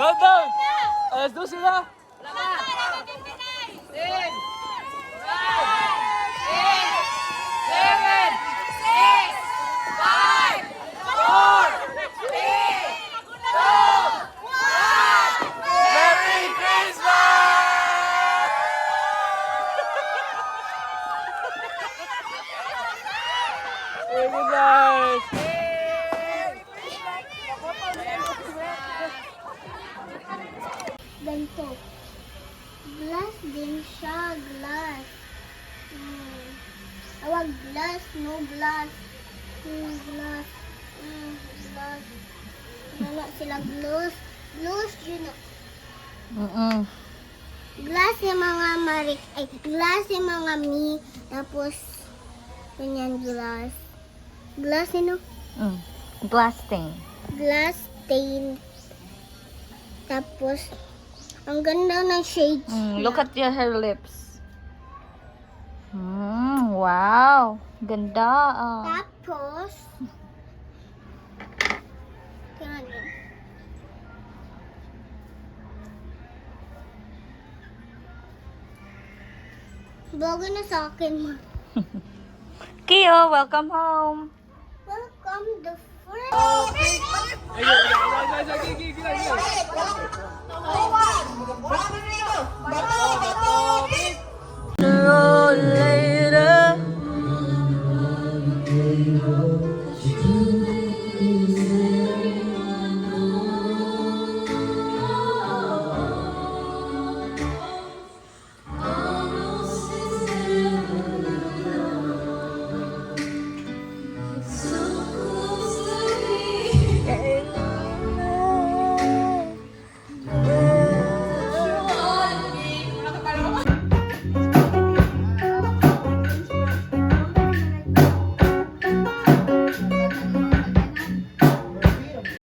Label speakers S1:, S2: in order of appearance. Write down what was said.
S1: Countdown! Alas 12 na! Merry Christmas! Merry Christmas!
S2: Ganito. Glass din siya, glass. Awag glass, no glass. Glass. Glass. Wala sila glass. Glass yun. Glass yung mga marik. Ay, glass yung mga mi. Tapos, ganyan glass. Glass yun, no?
S3: Glass stain.
S2: Glass stain. Tapos, ang ganda ng shades.
S3: Look at her lips. Wow. Ganda.
S2: Tapos, tingnan niyo. Bago na sa akin, ma.
S3: Kio, welcome home.
S2: Welcome the first.